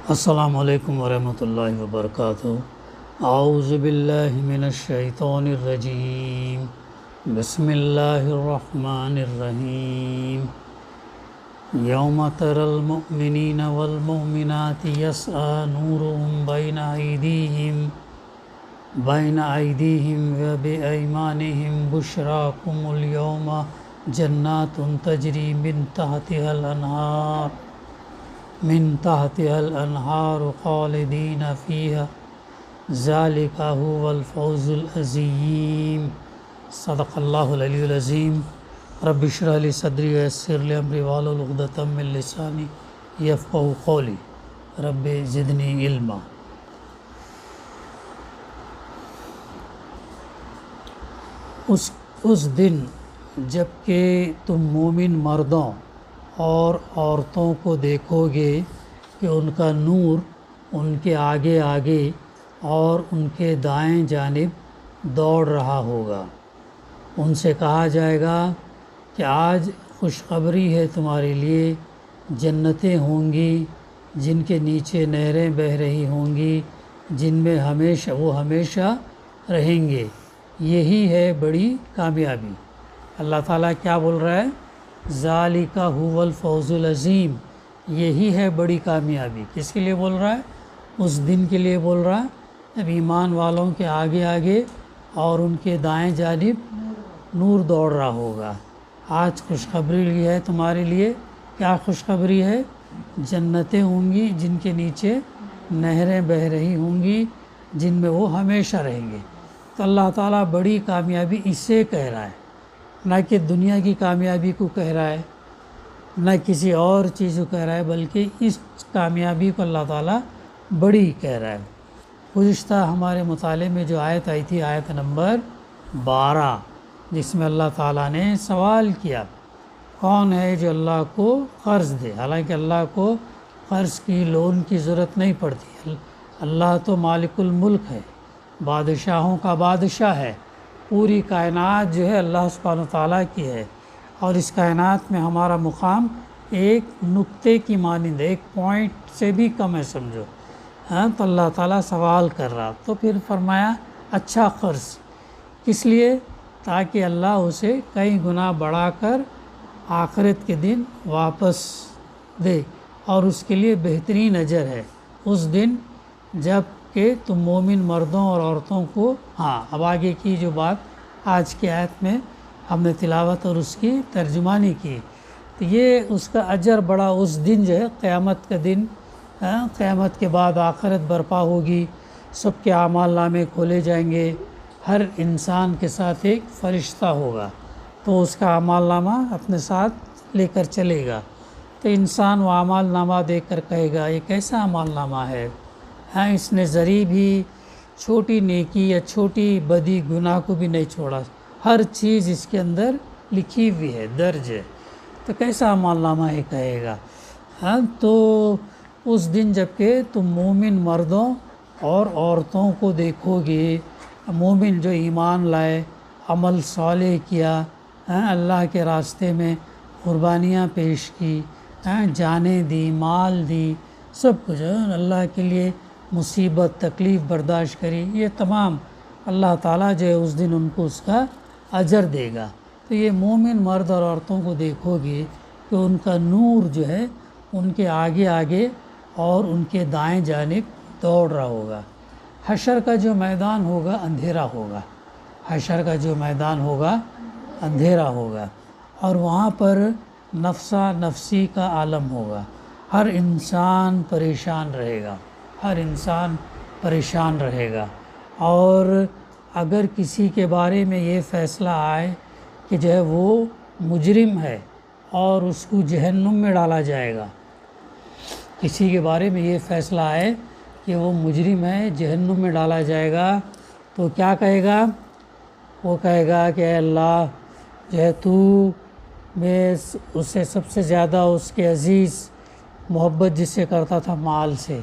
السلام علیکم ورحمۃ اللہ وبرکاتہ۔ اعوذ باللہ من الشیطان الرجیم، بسم اللہ الرحمن الرحیم۔ یوم تری المؤمنین والمؤمنات یسعی نورهم بین ایدیہم وبایمانہم بشراکم اليوم جنات تجری من تحتها الانہار خالدین فیہا ذالک هو الفوز العظیم۔ صدق اللہ العلی العظیم۔ رب اشرح لی صدری ویسر لی امری واحلل عقدۃ من لسانی یفقہوا قولی، رب زدنی علما۔ اس دن جب کہ تم مومن مردوں اور عورتوں کو دیکھو گے کہ ان کا نور ان کے آگے آگے اور ان کے دائیں جانب دوڑ رہا ہوگا۔ ان سے کہا جائے گا کہ آج خوشخبری ہے تمہارے لیے، جنتیں ہوں گی جن کے نیچے نہریں بہہ رہی ہوں گی، جن میں وہ ہمیشہ رہیں گے۔ یہی ہے بڑی کامیابی۔ اللہ تعالیٰ کیا بول رہا ہے؟ ذالک هو الفوز العظیم، یہی ہے بڑی کامیابی۔ کس کے لیے بول رہا ہے؟ اس دن کے لیے بول رہا ہے جب ایمان والوں کے آگے آگے اور ان کے دائیں جانب نور دوڑ رہا ہوگا۔ آج خوشخبری ہے تمہارے لیے۔ کیا خوشخبری ہے؟ جنتیں ہوں گی جن کے نیچے نہریں بہہ رہی ہوں گی، جن میں وہ ہمیشہ رہیں گے۔ تو اللہ تعالیٰ بڑی کامیابی اسے کہہ رہا ہے، نہ کہ دنیا کی کامیابی کو کہہ رہا ہے، نہ کسی اور چیز کو کہہ رہا ہے، بلکہ اس کامیابی کو اللہ تعالیٰ بڑی کہہ رہا ہے۔ گزشتہ ہمارے مطالعے میں جو آیت آئی تھی، آیت نمبر 12، جس میں اللہ تعالیٰ نے سوال کیا کون ہے جو اللہ کو قرض دے؟ حالانکہ اللہ کو قرض کی لون کی ضرورت نہیں پڑتی۔ اللہ تو مالک الملک ہے، بادشاہوں کا بادشاہ ہے۔ پوری کائنات جو ہے اللہ سبحانہ وتعالیٰ کی ہے، اور اس کائنات میں ہمارا مقام ایک نقطے کی مانند، ایک پوائنٹ سے بھی کم ہے سمجھو۔ تو اللہ تعالیٰ سوال کر رہا، تو پھر فرمایا اچھا قرض، کس لیے؟ تاکہ اللہ اسے کئی گنا بڑھا کر آخرت کے دن واپس دے، اور اس کے لیے بہترین اجر ہے اس دن جب کہ تم مومن مردوں اور عورتوں کو۔ اب آگے کی جو بات آج کی آیت میں ہم نے تلاوت اور اس کی ترجمانی کی، تو یہ اس کا اجر بڑا اس دن جو ہے قیامت کا دن۔ قیامت کے بعد آخرت برپا ہوگی، سب کے اعمال نامے کھولے جائیں گے، ہر انسان کے ساتھ ایک فرشتہ ہوگا، تو اس کا اعمال نامہ اپنے ساتھ لے کر چلے گا۔ تو انسان وہ اعمال نامہ دیکھ کر کہے گا یہ کیسا اعمال نامہ ہے؟ اس نے ذری بھی چھوٹی نیکی یا چھوٹی بدی گناہ کو بھی نہیں چھوڑا، ہر چیز اس کے اندر لکھی ہوئی ہے، درج ہے، تو کیسا اعمال نامہ ہے کہے گا۔ تو اس دن جب کہ تم مومن مردوں اور عورتوں کو دیکھو گے، مومن جو ایمان لائے، عمل صالح کیا، اللہ کے راستے میں قربانیاں پیش کی، جانیں دی، مال دی، سب کچھ اللہ کے لیے، مصیبت تکلیف برداشت کری، یہ تمام اللہ تعالیٰ جو ہے اس دن ان کو اس کا اجر دے گا۔ تو یہ مومن مرد اور عورتوں کو دیکھو گے کہ ان کا نور جو ہے ان کے آگے آگے اور ان کے دائیں جانب دوڑ رہا ہوگا۔ حشر کا جو میدان ہوگا اندھیرا ہوگا، حشر کا جو میدان ہوگا اندھیرا ہوگا، اور وہاں پر نفسا نفسی کا عالم ہوگا۔ ہر انسان پریشان رہے گا، ہر انسان پریشان رہے گا، اور اگر کسی کے بارے میں یہ فیصلہ آئے کہ جو ہے وہ مجرم ہے اور اس کو جہنم میں ڈالا جائے گا، کسی کے بارے میں یہ فیصلہ آئے کہ وہ مجرم ہے، جہنم میں ڈالا جائے گا، تو کیا کہے گا؟ وہ کہے گا کہ اے اللہ جو ہے تو میں اسے سب سے زیادہ اس کے عزیز محبت جس سے کرتا تھا مال سے،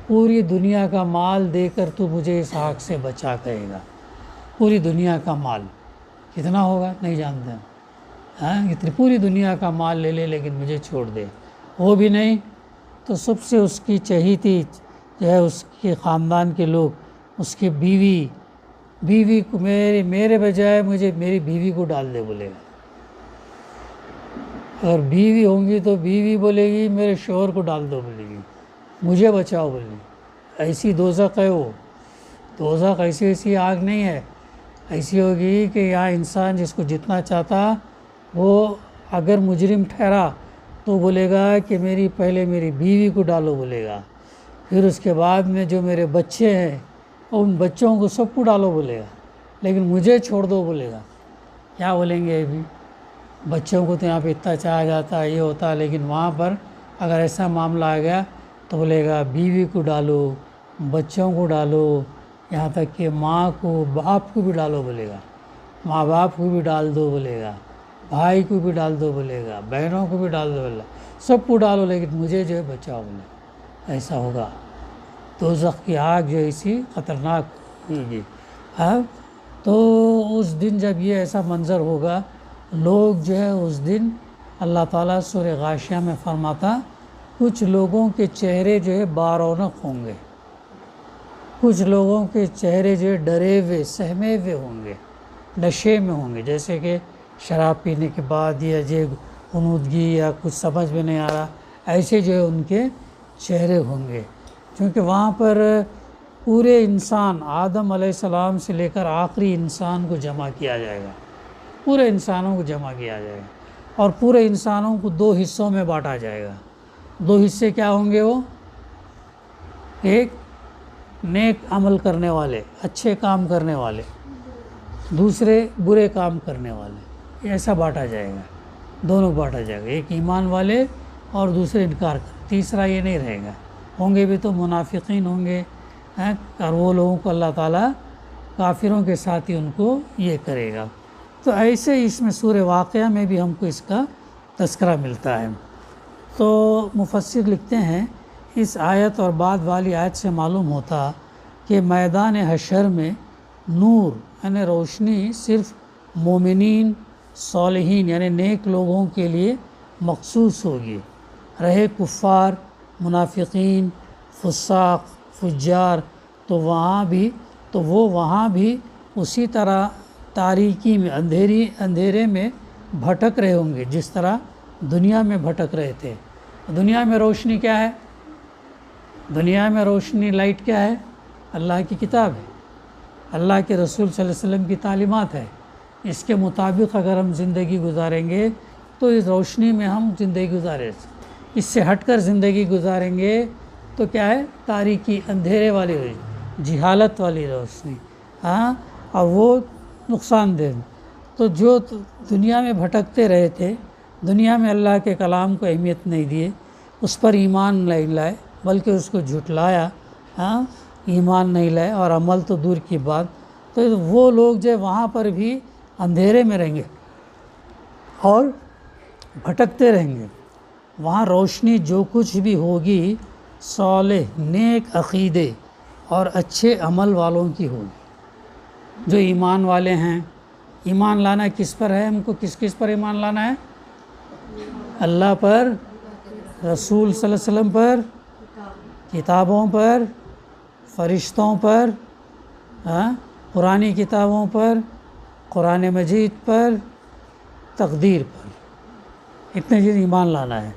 پوری دنیا کا مال دے کر تو مجھے اس آگ سے بچا، کہے گا۔ پوری دنیا کا مال کتنا ہوگا نہیں جانتے ہم، اتنی پوری دنیا کا مال لے لے لیکن مجھے چھوڑ دے، وہ بھی نہیں تو سب سے اس کی چہیتی جو ہے اس کے خاندان کے لوگ، اس کی بیوی کو میرے بجائے مجھے میری بیوی کو ڈال دے بولے گا. اگر بیوی ہوں گی تو بیوی بولے گی میرے شوہر کو ڈال دو بولے گی، مجھے بچاؤ بولے گی. ایسی دوزخ ہے وہ. دوزخ ایسی آگ نہیں ہے، ایسی ہوگی کہ یہاں انسان جس کو جتنا چاہتا وہ اگر مجرم ٹھہرا تو بولے گا کہ پہلے میری بیوی کو ڈالو بولے گا، پھر اس کے بعد میں جو میرے بچے ہیں ان بچوں کو سب کو ڈالو بولے گا، لیکن مجھے چھوڑ دو بولے گا. کیا بولیں گے ابھی؟ بچوں کو تو یہاں پہ اتنا چاہا جاتا ہے، یہ ہوتا ہے، لیکن وہاں پر اگر ایسا معاملہ آ گیا تو بولے گا بیوی کو ڈالو، بچوں کو ڈالو، یہاں تک کہ ماں کو باپ کو بھی ڈالو بولے گا، ماں باپ کو بھی ڈال دو بولے گا، بھائی کو بھی ڈال دو بولے گا، بہنوں کو بھی ڈال دو بولے گا، سب کو ڈالو لیکن مجھے جو ہے بچاؤ بولے. ایسا ہوگا. دوزخ کی آگ جو ایسی خطرناک ہوگی. تو اس دن جب یہ ایسا منظر ہوگا، لوگ جو ہے اس دن اللہ تعالیٰ سورہ غاشیہ میں فرماتا کچھ لوگوں کے چہرے جو ہے بارونق ہوں گے، کچھ لوگوں کے چہرے جو ہے ڈرے ہوئے سہمے ہوئے ہوں گے، نشے میں ہوں گے، جیسے کہ شراب پینے کے بعد یا جو غنودگی یا کچھ سمجھ میں نہیں آ رہا، ایسے جو ہے ان کے چہرے ہوں گے. کیونکہ وہاں پر پورے انسان آدم علیہ السلام سے لے کر آخری انسان کو جمع کیا جائے گا، پورے انسانوں کو جمع کیا جائے گا، اور پورے انسانوں کو 2 حصوں میں بانٹا جائے گا. 2 حصے کیا ہوں گے وہ؟ ایک نیک عمل کرنے والے، اچھے کام کرنے والے، دوسرے برے کام کرنے والے. ایسا بانٹا جائے گا، دونوں بانٹا جائے گا، ایک ایمان والے اور دوسرے انکار کر. تیسرا یہ نہیں رہے گا. ہوں گے بھی تو منافقین ہوں گے، اور وہ لوگوں کو اللہ تعالیٰ کافروں کے ساتھ ہی ان کو یہ کرے گا. تو ایسے اس میں سورہ واقعہ میں بھی ہم کو اس کا تذکرہ ملتا ہے. تو مفسر لکھتے ہیں اس آیت اور بعد والی آیت سے معلوم ہوتا کہ میدان حشر میں نور یعنی روشنی صرف مومنین، صالحین یعنی نیک لوگوں کے لیے مخصوص ہوگی. رہے کفار، منافقین، فساق، فجار تو وہ وہاں بھی اسی طرح تاریکی میں اندھیرے میں بھٹک رہے ہوں گے جس طرح دنیا میں بھٹک رہے تھے. دنیا میں روشنی کیا ہے؟ دنیا میں روشنی لائٹ کیا ہے؟ اللہ کی کتاب ہے، اللہ کے رسول صلی اللہ علیہ وسلم کی تعلیمات ہے. اس کے مطابق اگر ہم زندگی گزاریں گے تو اس روشنی میں ہم زندگی گزاریں. اس سے ہٹ کر زندگی گزاریں گے تو کیا ہے؟ تاریکی، اندھیرے والی روشنی، جہالت والی روشنی، اور وہ نقصان دہ. تو جو دنیا میں بھٹکتے رہے تھے، دنیا میں اللہ کے کلام کو اہمیت نہیں دیے، اس پر ایمان نہیں لائے بلکہ اس کو جھٹلایا، ایمان نہیں لائے اور عمل تو دور کی بات، تو وہ لوگ جو وہاں پر بھی اندھیرے میں رہیں گے اور بھٹکتے رہیں گے. وہاں روشنی جو کچھ بھی ہوگی صالح، نیک عقیدے اور اچھے عمل والوں کی ہوگی، جو ایمان والے ہیں. ایمان لانا کس پر ہے؟ ہم کو کس پر ایمان لانا ہے؟ اللہ پر، رسول صلی اللہ علیہ وسلم پر، کتابوں پر، فرشتوں پر، پرانی کتابوں پر، قرآن مجید پر، تقدیر پر. اتنے چیز ایمان لانا ہے.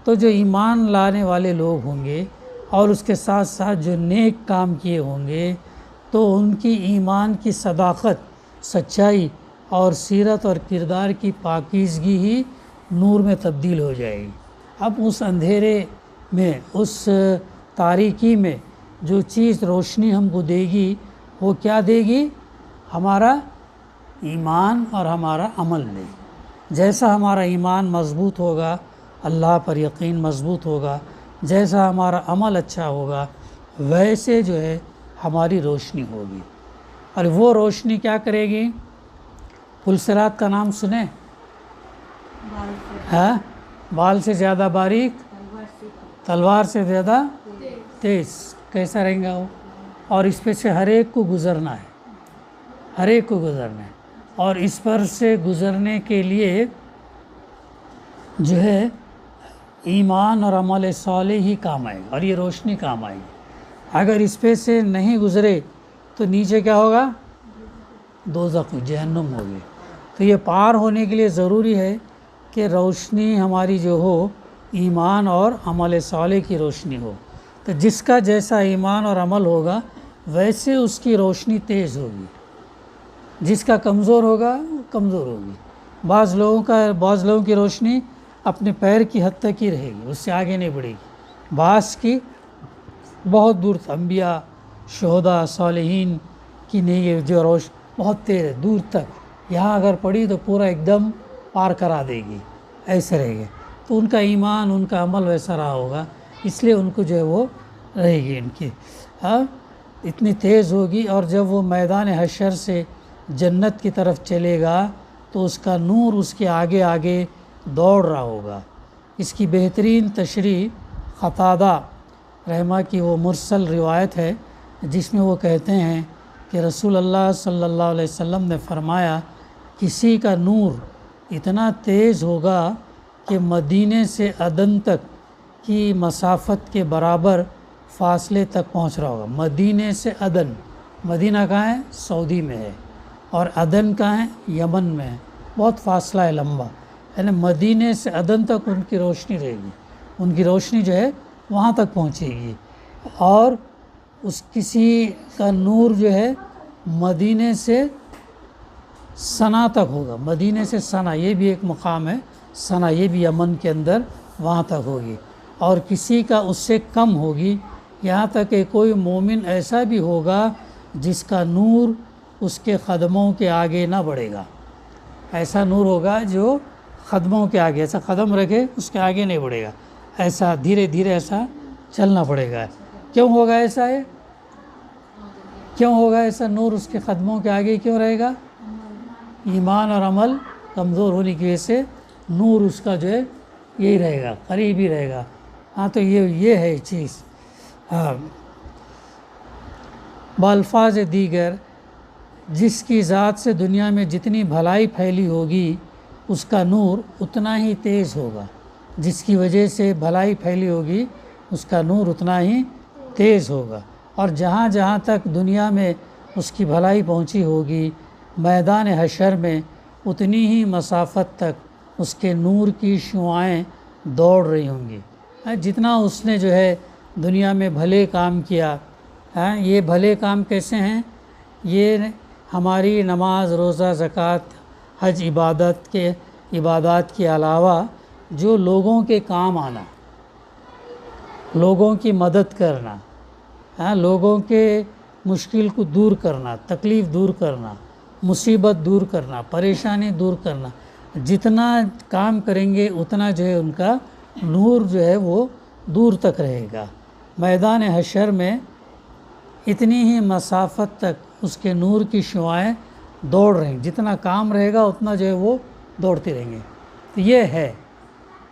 تو جو ایمان لانے والے لوگ ہوں گے اور اس کے ساتھ ساتھ جو نیک کام کیے ہوں گے تو ان کی ایمان کی صداقت، سچائی اور سیرت اور کردار کی پاکیزگی ہی نور میں تبدیل ہو جائے گی. اب اس اندھیرے میں، اس تاریکی میں جو چیز روشنی ہم کو دے گی وہ کیا دے گی؟ ہمارا ایمان اور ہمارا عمل دے گی. جیسا ہمارا ایمان مضبوط ہوگا، اللہ پر یقین مضبوط ہوگا، جیسا ہمارا عمل اچھا ہوگا، ویسے جو ہے ہماری روشنی ہوگی. اور وہ روشنی کیا کرے گی؟ پل صراط کا نام سنیں؟ بال سے زیادہ باریک، تلوار سے زیادہ تیز. کیسا رہیں گا وہ؟ اور اس پہ سے ہر ایک کو گزرنا ہے، ہر ایک کو گزرنا ہے. اور اس پر سے گزرنے کے لیے جو ہے ایمان اور عمل صالح ہی کام آئے گا، اور یہ روشنی کام آئے گی۔ اگر اس پہ سے نہیں گزرے تو نیچے کیا ہوگا؟ دوزخ، جہنم ہوگی۔ تو یہ پار ہونے کے لیے ضروری ہے کہ روشنی ہماری جو ہو ایمان اور عمل صالح کی روشنی ہو۔ تو جس کا جیسا ایمان اور عمل ہوگا ویسے اس کی روشنی تیز ہوگی، جس کا کمزور ہوگا وہ کمزور ہوگی۔ بعض لوگوں کی روشنی اپنے پیر کی حد تک ہی رہے گی، اس سے آگے نہیں بڑھے گی۔ بعض کی بہت دور، انبیاء، شہداء، صالحین کی نہیں ہے جو روشنی بہت تیز ہے، دور تک، یہاں اگر پڑی تو پورا ایک دم پار کرا دے گی، ایسے رہے گا۔ تو ان کا ایمان، ان کا عمل ویسا رہا ہوگا، اس لیے ان کو جو ہے وہ رہے گی ان کی اتنی تیز ہوگی۔ اور جب وہ میدان حشر سے جنت کی طرف چلے گا تو اس کا نور اس کے آگے آگے دوڑ رہا ہوگا۔ اس کی بہترین تشریح قتادہ رحمہ کی وہ مرسل روایت ہے جس میں وہ کہتے ہیں کہ رسول اللہ صلی اللہ علیہ وسلم نے فرمایا، کسی کا نور اتنا تیز ہوگا کہ مدینے سے عدن تک کی مسافت کے برابر فاصلے تک پہنچ رہا ہوگا۔ مدینے سے عدن، مدینہ کہاں ہے؟ سعودی میں ہے، اور عدن کہاں ہے؟ یمن میں ہے، بہت فاصلہ ہے لمبا، یعنی مدینے سے عدن تک ان کی روشنی رہے گی، ان کی روشنی جو ہے وہاں تک پہنچے گی۔ اور اس کسی کا نور جو ہے مدینے سے سنا تک ہوگا، مدینے سے سنا، یہ بھی ایک مقام ہے، سنا یہ بھی یمن کے اندر، وہاں تک ہوگی۔ اور کسی کا اس سے کم ہوگی، یہاں تک کہ کوئی مومن ایسا بھی ہوگا جس کا نور اس کے قدموں کے آگے نہ بڑھے گا۔ ایسا نور ہوگا جو قدموں کے آگے، ایسا قدم رکھے اس کے آگے نہیں بڑھے گا، ایسا دھیرے دھیرے ایسا چلنا پڑے گا۔ کیوں ہوگا ایسا ہے؟ کیوں ہوگا ایسا؟ نور اس کے قدموں کے آگے کیوں رہے گا؟ ایمان اور عمل کمزور ہونے کی وجہ سے نور اس کا جو ہے یہی رہے گا، قریب ہی رہے گا۔ ہاں تو یہ ہے چیز۔ ہاں، بالفاظ دیگر، جس کی ذات سے دنیا میں جتنی بھلائی پھیلی ہوگی اس کا نور اتنا ہی تیز ہوگا، جس کی وجہ سے بھلائی پھیلی ہوگی اس کا نور اتنا ہی تیز ہوگا۔ اور جہاں جہاں تک دنیا میں اس کی بھلائی پہنچی ہوگی میدان حشر میں اتنی ہی مسافت تک اس کے نور کی شعاعیں دوڑ رہی ہوں گی۔ جتنا اس نے جو ہے دنیا میں بھلے کام کیا، یہ بھلے کام کیسے ہیں؟ یہ ہماری نماز، روزہ، زکوٰۃ، حج عبادات کے علاوہ جو لوگوں کے کام آنا، لوگوں کی مدد کرنا، لوگوں کے مشکل کو دور کرنا، تکلیف دور کرنا، مصیبت دور کرنا، پریشانی دور کرنا، جتنا کام کریں گے اتنا جو ہے ان کا نور جو ہے وہ دور تک رہے گا۔ میدان حشر میں اتنی ہی مسافت تک اس کے نور کی شعاعیں دوڑ رہیں، جتنا کام رہے گا اتنا جو ہے وہ دوڑتے رہیں گے۔ تو یہ ہے،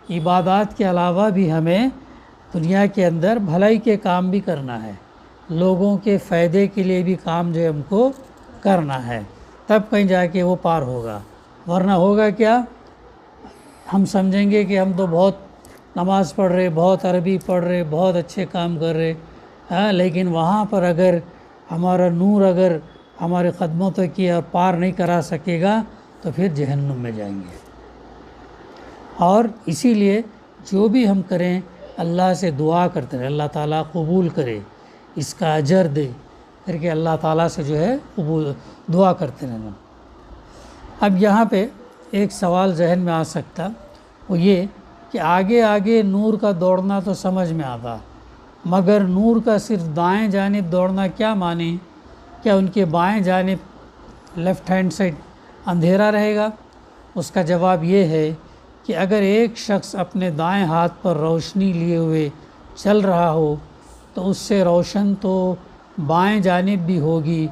عبادات کے علاوہ بھی ہمیں دنیا کے اندر بھلائی کے کام بھی کرنا ہے، لوگوں کے فائدے کے لیے بھی کام جو ہے ہم کو کرنا ہے، تب کہیں جا کے وہ پار ہوگا۔ ورنہ ہوگا کیا؟ ہم سمجھیں گے کہ ہم تو بہت نماز پڑھ رہے، بہت عربی پڑھ رہے، بہت اچھے کام کر رہے، لیکن وہاں پر اگر ہمارا نور اگر ہمارے قدموں تک کی اور پار نہیں کرا سکے گا تو پھر جہنم میں جائیں گے۔ اور اسی لیے جو بھی ہم کریں اللہ سے دعا کرتے رہے، اللہ تعالیٰ قبول کرے، اس کا اجر دے کر کے اللہ تعالیٰ سے جو ہے دعا کرتے رہنا۔ اب یہاں پہ ایک سوال ذہن میں آ سکتا، وہ یہ کہ آگے آگے نور کا دوڑنا تو سمجھ میں آتا، مگر نور کا صرف دائیں جانب دوڑنا کیا معنی؟ کیا ان کے بائیں جانب لیفٹ ہینڈ سائڈ اندھیرا رہے گا؟ اس کا جواب یہ ہے کہ اگر ایک شخص اپنے دائیں ہاتھ پر روشنی لیے ہوئے چل رہا ہو تو اس سے روشن تو بائیں جانب بھی ہوگی،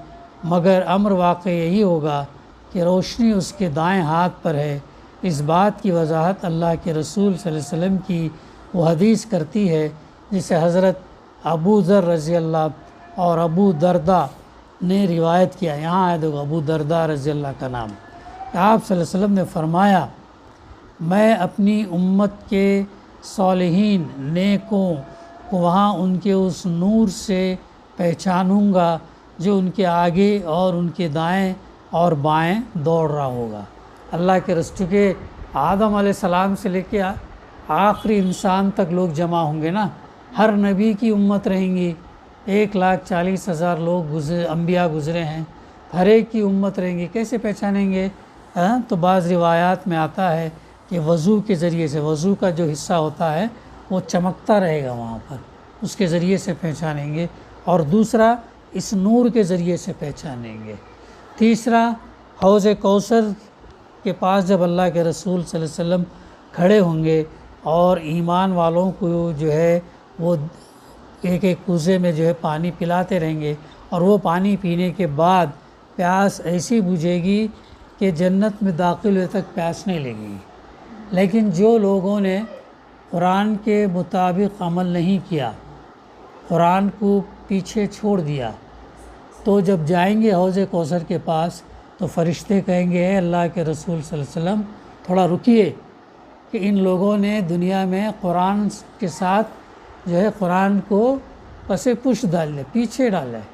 مگر امر واقع یہی ہوگا کہ روشنی اس کے دائیں ہاتھ پر ہے۔ اس بات کی وضاحت اللہ کے رسول صلی اللہ علیہ وسلم کی وہ حدیث کرتی ہے جسے حضرت ابو ذر رضی اللہ اور ابو دردہ نے روایت کیا۔ یہاں ہے دیکھو ابو دردہ رضی اللہ کا نام۔ آپ صلی اللہ علیہ وسلم نے فرمایا، میں اپنی امت کے صالحین نیکوں کو وہاں ان کے اس نور سے پہچانوں گا جو ان کے آگے اور ان کے دائیں اور بائیں دوڑ رہا ہوگا۔ اللہ کے رسول کے آدم علیہ السلام سے لے کے آخری انسان تک لوگ جمع ہوں گے نا، ہر نبی کی امت رہیں گی، 1,40,000 لوگ انبیاء گزرے ہیں، ہر ایک کی امت رہیں گی، کیسے پہچانیں گے؟ تو بعض روایات میں آتا ہے کہ وضو کے ذریعے سے، وضو کا جو حصہ ہوتا ہے وہ چمکتا رہے گا وہاں پر، اس کے ذریعے سے پہچانیں گے، اور دوسرا اس نور کے ذریعے سے پہچانیں گے۔ تیسرا حوض کوثر کے پاس جب اللہ کے رسول صلی اللہ علیہ وسلم کھڑے ہوں گے اور ایمان والوں کو جو ہے وہ ایک ایک کوزے میں جو ہے پانی پلاتے رہیں گے، اور وہ پانی پینے کے بعد پیاس ایسی بجھے گی کہ جنت میں داخل ہوئے تک پیاس نہیں لگے گی۔ لیکن جو لوگوں نے قرآن کے مطابق عمل نہیں کیا، قرآن کو پیچھے چھوڑ دیا، تو جب جائیں گے حوض کوثر کے پاس تو فرشتے کہیں گے اے اللہ کے رسول صلی اللہ علیہ وسلم تھوڑا رکیے، کہ ان لوگوں نے دنیا میں قرآن کے ساتھ جو ہے قرآن کو پس پش ڈال پیچھے ڈالا ہے،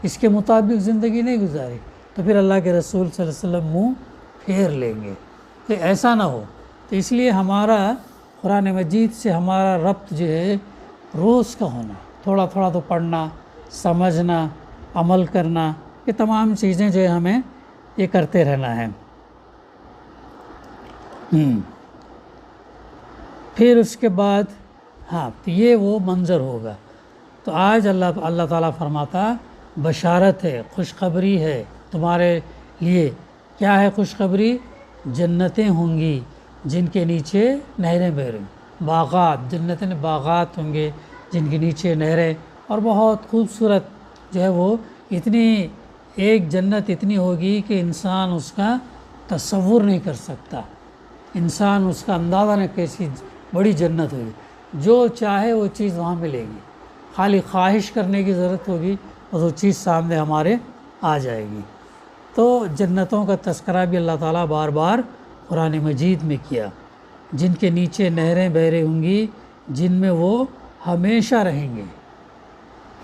اس کے مطابق زندگی نہیں گزاری، تو پھر اللہ کے رسول صلی اللہ علیہ وسلم منہ پھیر لیں گے کہ ایسا نہ ہو۔ تو اس لیے ہمارا قرآن مجید سے ہمارا ربط جو ہے روز کا ہونا، تھوڑا تھوڑا تو پڑھنا، سمجھنا، عمل کرنا، یہ تمام چیزیں جو ہے ہمیں یہ کرتے رہنا ہے۔ پھر اس کے بعد تو یہ وہ منظر ہوگا۔ تو آج اللہ تعالیٰ فرماتا بشارت ہے، خوشخبری ہے تمہارے لیے۔ کیا ہے خوشخبری؟ جنتیں ہوں گی جن کے نیچے نہریں بہ رہی، باغات، جنتیں باغات ہوں گے جن کے نیچے نہریں، اور بہت خوبصورت جو ہے وہ اتنی ایک جنت اتنی ہوگی کہ انسان اس کا تصور نہیں کر سکتا، انسان اس کا اندازہ نہیں، کیسی بڑی جنت ہوگی، جو چاہے وہ چیز وہاں ملے گی، خالی خواہش کرنے کی ضرورت ہوگی اور وہ چیز سامنے ہمارے آ جائے گی۔ تو جنتوں کا تذکرہ بھی اللہ تعالیٰ بار بار قرآن مجید میں کیا، جن کے نیچے نہریں بہ رہی ہوں گی جن میں وہ ہمیشہ رہیں گے۔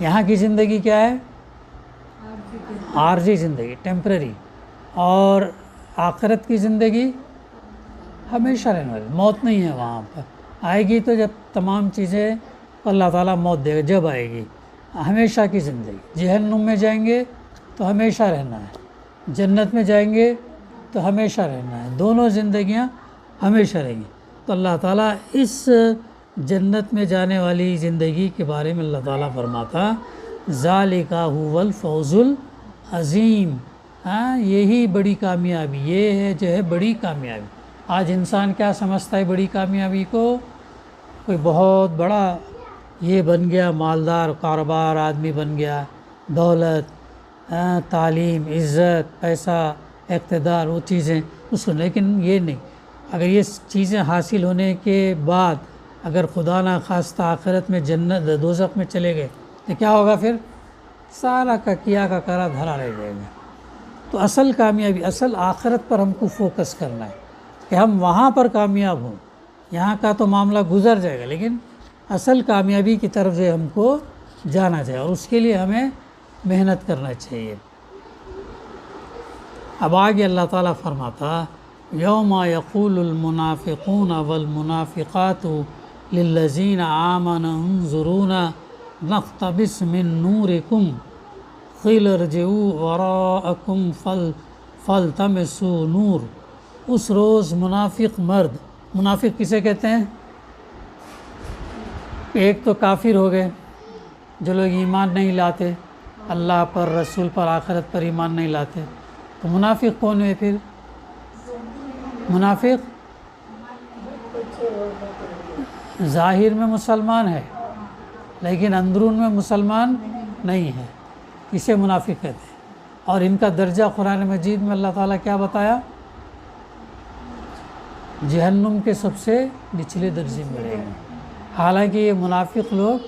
یہاں کی زندگی کیا ہے؟ عارضی زندگی، ٹیمپرری، اور آخرت کی زندگی ہمیشہ رہنے والی، موت نہیں ہے وہاں پر، آئے گی تو جب تمام چیزیں اللہ تعالیٰ موت دے گا جب آئے گی، ہمیشہ کی زندگی۔ جہنم میں جائیں گے تو ہمیشہ رہنا ہے، جنت میں جائیں گے تو ہمیشہ رہنا ہے، دونوں زندگیاں ہمیشہ رہیں گی۔ تو اللہ تعالیٰ اس جنت میں جانے والی زندگی کے بارے میں اللہ تعالیٰ فرماتا ذالک هو الفوز العظیم، یہی بڑی کامیابی، یہ ہے جو ہے بڑی کامیابی۔ آج انسان کیا سمجھتا ہے بڑی کامیابی کو؟ کوئی بہت بڑا یہ بن گیا، مالدار کاروبار آدمی بن گیا، دولت، تعلیم، عزت، پیسہ، اقتدار، وہ چیزیں اس کو، لیکن یہ نہیں۔ اگر یہ چیزیں حاصل ہونے کے بعد اگر خدا نہ خواستہ آخرت میں جنت دوزخ میں چلے گئے تو کیا ہوگا؟ پھر سارا کا کیا کا کرا دھرا رہ جائے گا۔ تو اصل کامیابی، اصل آخرت پر ہم کو فوکس کرنا ہے کہ ہم وہاں پر کامیاب ہوں، یہاں کا تو معاملہ گزر جائے گا، لیکن اصل کامیابی کی طرف جو ہم کو جانا چاہیے، اور اس کے لیے ہمیں محنت کرنا چاہیے۔ اب آگے اللہ تعالیٰ فرماتا یوم یقول المنافقون والمنافقات للذین آمنوا انظرونا نقتبس من نورکم قیل ارجعوا وراءکم فالتمسوا نور۔ اس روز منافق مرد، منافق کسے کہتے ہیں؟ ایک تو کافر ہو گئے جو لوگ ایمان نہیں لاتے، اللہ پر، رسول پر، آخرت پر ایمان نہیں لاتے، تو منافق کون ہوئے پھر؟ منافق ظاہر میں مسلمان ہے لیکن اندرون میں مسلمان نہیں ہے، اسے منافق کہتے ہیں۔ اور ان کا درجہ قرآن مجید میں اللہ تعالیٰ کیا بتایا؟ جہنم کے سب سے نچلے درجے میں رہیں گے۔ حالانکہ یہ منافق لوگ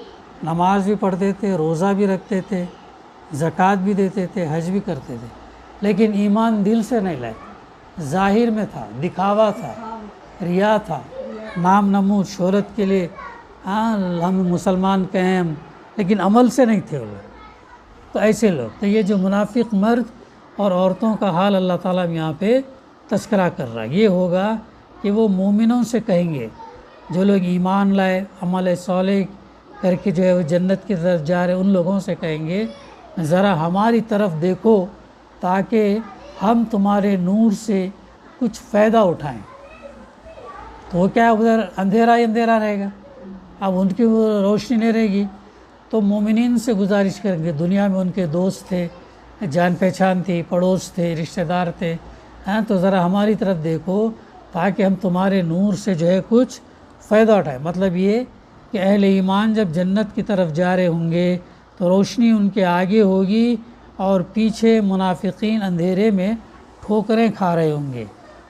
نماز بھی پڑھتے تھے، روزہ بھی رکھتے تھے، زکوٰۃ بھی دیتے تھے، حج بھی کرتے تھے، لیکن ایمان دل سے نہیں لائے، ظاہر میں تھا، دکھاوا تھا، ریا تھا، نام نمود شہرت کے لیے ہم مسلمان کہیں ہم، لیکن عمل سے نہیں تھے وہ لوگ۔ تو ایسے لوگ، تو یہ جو منافق مرد اور عورتوں کا حال اللہ تعالیٰ یہاں پہ تذکرہ کر رہا ہے، یہ ہوگا کہ وہ مومنوں سے کہیں گے، جو لوگ ایمان لائے عمل صالح کر کے جو ہے وہ جنت کی طرف جا رہے، ان لوگوں سے کہیں گے ذرا ہماری طرف دیکھو تاکہ ہم تمہارے نور سے کچھ فائدہ اٹھائیں۔ تو وہ کیا ادھر اندھیرا ہی اندھیرا رہے گا، اب ان کی وہ روشنی نہیں رہے گی۔ تو مومنین سے گزارش کریں گے، دنیا میں ان کے دوست تھے، جان پہچان تھی، پڑوس تھے، رشتہ دار تھے، تو ذرا ہماری طرف دیکھو تاکہ ہم تمہارے نور سے جو ہے کچھ فائدہ اٹھائیں۔ مطلب یہ کہ اہل ایمان جب جنت کی طرف جا رہے ہوں گے تو روشنی ان کے آگے ہوگی اور پیچھے منافقین اندھیرے میں ٹھوکریں کھا رہے ہوں گے۔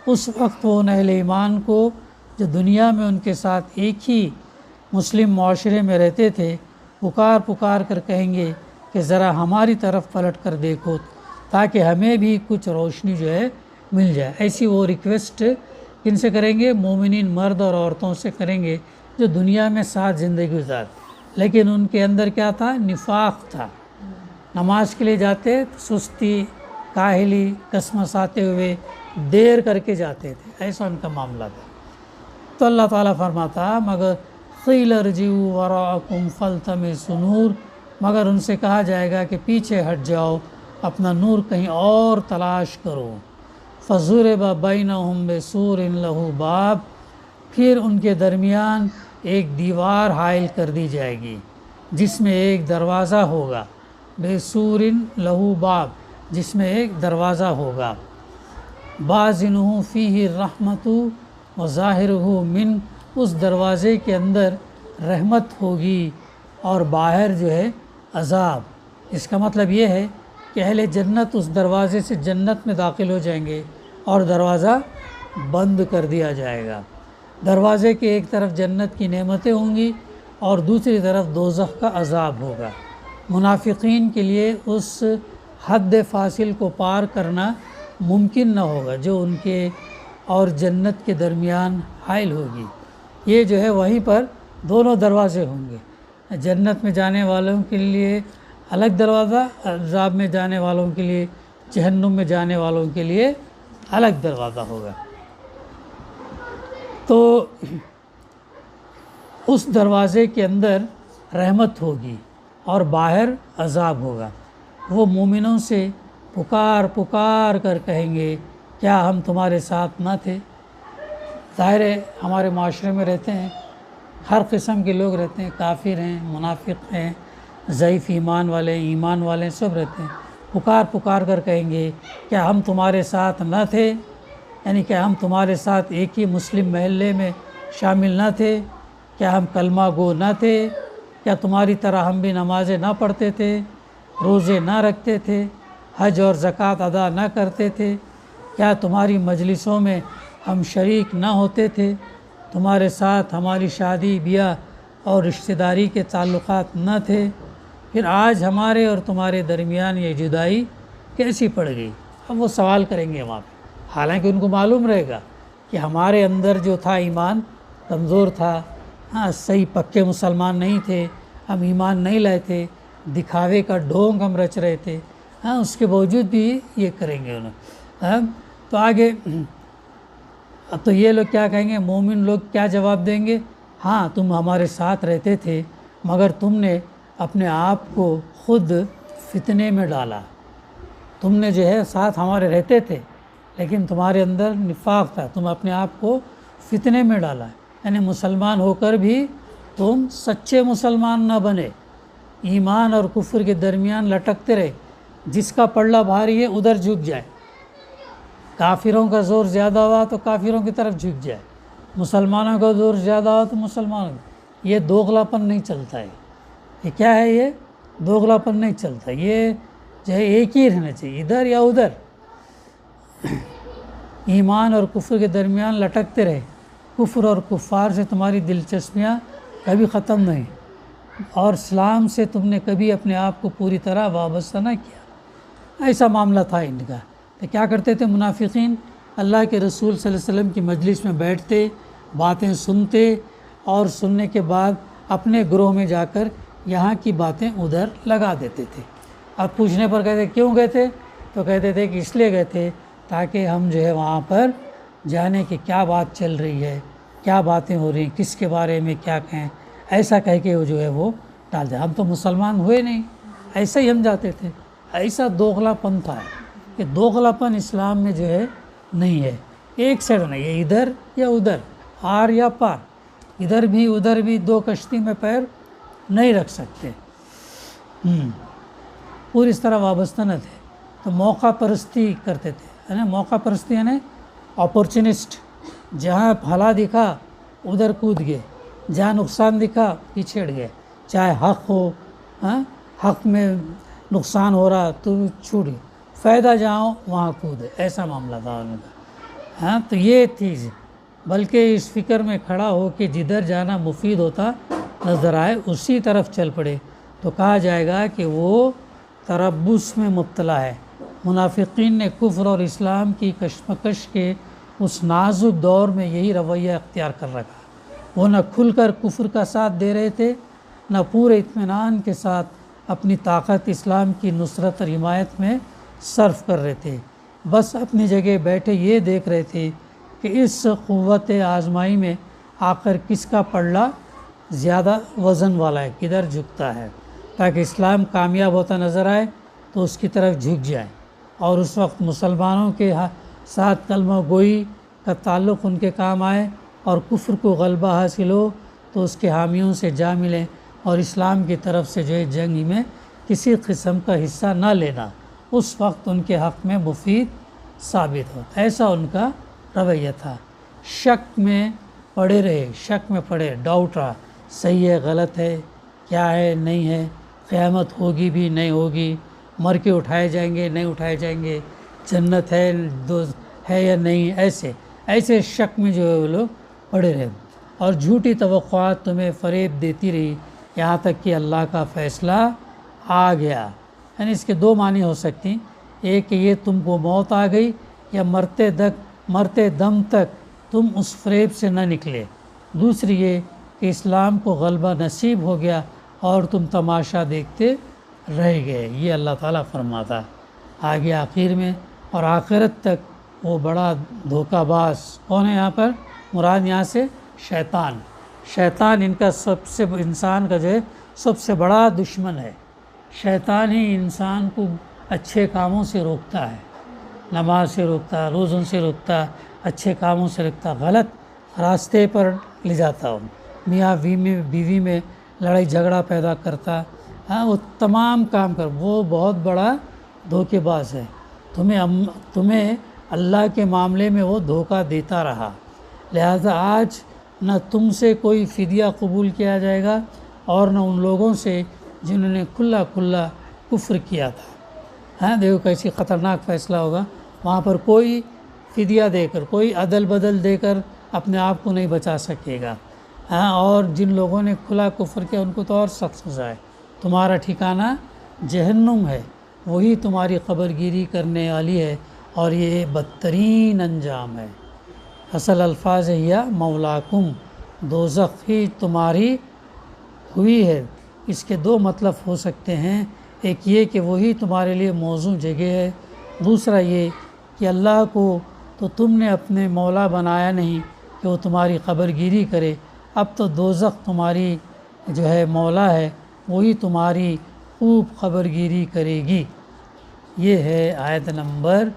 اس وقت وہ ان اہل ایمان کو جو دنیا میں ان کے ساتھ ایک ہی مسلم معاشرے میں رہتے تھے، پکار پکار کر کہیں گے کہ ذرا ہماری طرف پلٹ کر دیکھو تاکہ ہمیں بھی کچھ روشنی جو ہے مل جائے۔ ایسی وہ ریکویسٹ کن سے کریں گے؟ مومنین مرد اور عورتوں سے کریں گے جو دنیا میں ساتھ زندگی گزار، لیکن ان کے اندر کیا تھا؟ نفاق تھا۔ نماز کے لیے جاتے تو سستی، کاہلی، کسمساتے ہوئے دیر کر کے جاتے تھے، ایسا ان کا معاملہ تھا۔ تو اللہ تعالیٰ فرماتا مگر قیل ارجعوا وراءکم فالتمسوا نور، مگر ان سے کہا جائے گا کہ پیچھے ہٹ جاؤ، اپنا نور کہیں اور تلاش کرو۔ فضرب بینہم بسور لہ باب، پھر ان کے درمیان ایک دیوار حائل کر دی جائے گی جس میں ایک دروازہ ہوگا، بسور لہ باب، جس میں ایک دروازہ ہوگا، باطنہ فیہ الرحمۃ وظاہرہ من، اس دروازے کے اندر رحمت ہوگی اور باہر جو ہے عذاب۔ اس کا مطلب یہ ہے کہ اہل جنت اس دروازے سے جنت میں داخل ہو جائیں گے اور دروازہ بند کر دیا جائے گا۔ دروازے کے ایک طرف جنت کی نعمتیں ہوں گی اور دوسری طرف دوزخ کا عذاب ہوگا۔ منافقین کے لیے اس حد فاصل کو پار کرنا ممکن نہ ہوگا جو ان کے اور جنت کے درمیان حائل ہوگی۔ یہ جو ہے وہیں پر دونوں دروازے ہوں گے، جنت میں جانے والوں کے لیے الگ دروازہ، عذاب میں جانے والوں کے لیے، جہنم میں جانے والوں کے لیے الگ دروازہ ہوگا۔ تو اس دروازے کے اندر رحمت ہوگی اور باہر عذاب ہوگا۔ وہ مومنوں سے پکار پکار کر کہیں گے کیا ہم تمہارے ساتھ نہ تھے؟ ظاہر ہے ہمارے معاشرے میں رہتے ہیں، ہر قسم کے لوگ رہتے ہیں، کافر ہیں، منافق ہیں، ضعیف ایمان والے، ایمان والے، سب رہتے ہیں۔ پکار پکار کر کہیں گے کیا ہم تمہارے ساتھ نہ تھے؟ یعنی کیا ہم تمہارے ساتھ ایک ہی مسلم محلے میں شامل نہ تھے؟ کیا ہم کلمہ گو نہ تھے؟ کیا تمہاری طرح ہم بھی نمازیں نہ پڑھتے تھے، روزے نہ رکھتے تھے، حج اور زکوٰۃ ادا نہ کرتے تھے؟ کیا تمہاری مجلسوں میں ہم شریک نہ ہوتے تھے؟ تمہارے ساتھ ہماری شادی بیاہ اور رشتہ داری کے تعلقات نہ تھے؟ پھر آج ہمارے اور تمہارے درمیان یہ جدائی کیسی پڑ گئی؟ اب وہ سوال کریں گے وہاں پہ، حالانکہ ان کو معلوم رہے گا کہ ہمارے اندر جو تھا ایمان کمزور تھا، صحیح پکے مسلمان نہیں تھے، ہم ایمان نہیں لائے تھے، دکھاوے کا ڈھونگ ہم رچ رہے تھے، اس کے باوجود بھی یہ کریں گے انہوں۔ تو آگے تو یہ لوگ کیا کہیں گے؟ مومن لوگ کیا جواب دیں گے؟ ہاں تم ہمارے ساتھ رہتے تھے مگر تم نے اپنے آپ کو خود فتنے میں ڈالا، تم نے جو ہے ساتھ ہمارے رہتے تھے لیکن تمہارے اندر نفاق تھا، تم اپنے آپ کو فتنے میں ڈالا، یعنی مسلمان ہو کر بھی تم سچے مسلمان نہ بنے، ایمان اور کفر کے درمیان لٹکتے رہے، جس کا پلڑا بھاری ہے ادھر جھک جائے، کافروں کا زور زیادہ ہوا تو کافروں کی طرف جھک جائے، مسلمانوں کا زور زیادہ ہوا تو مسلمانوں، یہ دوغلاپن نہیں چلتا ہے۔ یہ کیا ہے؟ یہ دوغلاپن نہیں چلتا، یہ جو ہے ایک ہی رہنا چاہیے، ادھر یا ادھر، ایمان اور کفر کے درمیان لٹکتے رہے، کفر اور کفار سے تمہاری دلچسپیاں کبھی ختم نہیں، اور اسلام سے تم نے کبھی اپنے آپ کو پوری طرح وابستہ نہ کیا۔ ایسا معاملہ تھا ان کا۔ تو کیا کرتے تھے منافقین؟ اللہ کے رسول صلی اللہ علیہ وسلم کی مجلس میں بیٹھتے، باتیں سنتے اور سننے کے بعد اپنے گروہ میں جا کر یہاں کی باتیں ادھر لگا دیتے تھے۔ اب پوچھنے پر کہتے کیوں گئے تھے؟ تو کہتے تھے کہ اس لیے گئے تھے تاکہ ہم جو ہے وہاں پر جانے کہ کیا بات چل رہی ہے، کیا باتیں ہو رہی ہیں، کس کے بارے میں کیا کہیں، ایسا کہہ کے وہ جو ہے وہ ڈال دیں۔ ہم تو مسلمان ہوئے نہیں، ایسا ہی ہم جاتے تھے۔ ایسا دوغلا پن تھا کہ دوغلا پن اسلام میں جو ہے نہیں ہے، ایک سائڈ نہیں ہے، ادھر یا ادھر، آر یا پار، ادھر بھی ادھر بھی، دو کشتی میں پیر نہیں رکھ سکتے۔ پوری اس طرح وابستہ نہ تھے، تو موقع پرستی کرتے تھے، ہے نا؟ موقع پرستی یعنی اپورچونسٹ، جہاں بھلا دکھا ادھر کود گئے، جہاں نقصان دکھا پیچھے ہٹ گئے، چاہے حق ہو، حق میں نقصان ہو رہا تو چھوٹ گئے، فائدہ جہاں وہاں کود، ایسا معاملہ تھا ان کا۔ تو یہ چیز، بلکہ اس فکر میں کھڑا ہو کہ جدھر جانا مفید ہوتا نظر آئے اسی طرف چل پڑے، تو کہا جائے گا کہ وہ تربص میں مبتلا ہے۔ منافقین نے کفر اور اسلام کی کشمکش کے اس نازک دور میں یہی رویہ اختیار کر رکھا۔ وہ نہ کھل کر کفر کا ساتھ دے رہے تھے، نہ پورے اطمینان کے ساتھ اپنی طاقت اسلام کی نصرت اور حمایت میں صرف کر رہے تھے، بس اپنی جگہ بیٹھے یہ دیکھ رہے تھے کہ اس قوت آزمائی میں آخر کس کا پلڑا زیادہ وزن والا ہے، کدھر جھکتا ہے، تاکہ اسلام کامیاب ہوتا نظر آئے تو اس کی طرف جھک جائے، اور اس وقت مسلمانوں کے ساتھ کلمہ گوئی کا تعلق ان کے کام آئے، اور کفر کو غلبہ حاصل ہو تو اس کے حامیوں سے جا ملیں، اور اسلام کی طرف سے جو ہے جنگ میں کسی قسم کا حصہ نہ لینا اس وقت ان کے حق میں مفید ثابت ہو۔ ایسا ان کا رویہ تھا۔ شک میں پڑے رہے، شک میں پڑے، ڈاؤٹ رہا، صحیح ہے غلط ہے، کیا ہے نہیں ہے، قیامت ہوگی بھی نہیں ہوگی، مر کے اٹھائے جائیں گے نہیں اٹھائے جائیں گے، جنت ہے یا نہیں، ایسے شک میں جو ہے وہ لوگ پڑے رہے، اور جھوٹی توقعات تمہیں فریب دیتی رہی یہاں تک کہ اللہ کا فیصلہ آ گیا۔ یعنی اس کے دو معنی ہو سکتی ہیں، ایک کہ یہ تم کو موت آ گئی، یا مرتے دم تک تم اس فریب سے نہ نکلے، دوسری یہ کہ اسلام کو غلبہ نصیب ہو گیا اور تم تماشا دیکھتے رہ گئے۔ یہ اللہ تعالیٰ فرماتا آگے آخر میں، اور آخرت تک وہ بڑا دھوکہ باز کون ہے یہاں پر؟ مراد یہاں سے شیطان ان کا انسان کا جو ہے سب سے بڑا دشمن ہے۔ شیطان ہی انسان کو اچھے کاموں سے روکتا ہے، نماز سے روکتا، روزوں سے روکتا، اچھے کاموں سے روکتا، غلط راستے پر لے جاتا ہوں، میاں بیوی میں لڑائی جھگڑا پیدا کرتا، وہ تمام کام وہ بہت بڑا دھوکے باز ہے۔ تمہیں اللہ کے معاملے میں وہ دھوکہ دیتا رہا، لہذا آج نہ تم سے کوئی فدیہ قبول کیا جائے گا اور نہ ان لوگوں سے جنہوں نے کھلا کفر کیا تھا۔ دیکھو کیسی خطرناک فیصلہ ہوگا، وہاں پر کوئی فدیہ دے کر، کوئی عدل بدل دے کر اپنے آپ کو نہیں بچا سکے گا، اور جن لوگوں نے کھلا کفر کیا ان کو تو اور سخت سزا ہے۔ تمہارا ٹھکانہ جہنم ہے، وہی تمہاری قبر گیری کرنے والی ہے، اور یہ بدترین انجام ہے۔ اصل الفاظ ہے یا مولاکم، دوزخ ہی تمہاری ہوئی ہے۔ اس کے دو مطلب ہو سکتے ہیں، ایک یہ کہ وہی تمہارے لیے موزوں جگہ ہے، دوسرا یہ کہ اللہ کو تو تم نے اپنے مولا بنایا نہیں کہ وہ تمہاری قبر گیری کرے، اب تو دوزخ تمہاری جو ہے مولا ہے، وہی تمہاری خوب قبر گیری کرے گی۔ یہ ہے آیت نمبر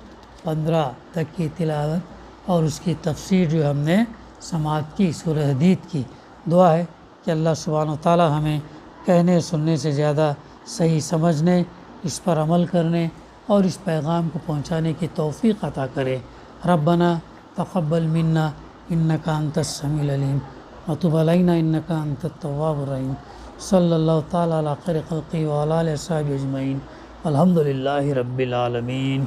15 تک کی تلاوت اور اس کی تفسیر جو ہم نے سماعت کی سورہ حدید کی۔ دعا ہے کہ اللہ سبحانہ و تعالی ہمیں کہنے سننے سے زیادہ صحیح سمجھنے، اس پر عمل کرنے اور اس پیغام کو پہنچانے کی توفیق عطا کرے۔ ربنا تقبل منا انک انت السمیع العلیم وتب علینا انک انت التواب الرحیم۔ صلی اللہ تعالی علی خیر خلقہ وعلی آلہ وصحبہ اجمعین، الحمد للہ رب العالمین۔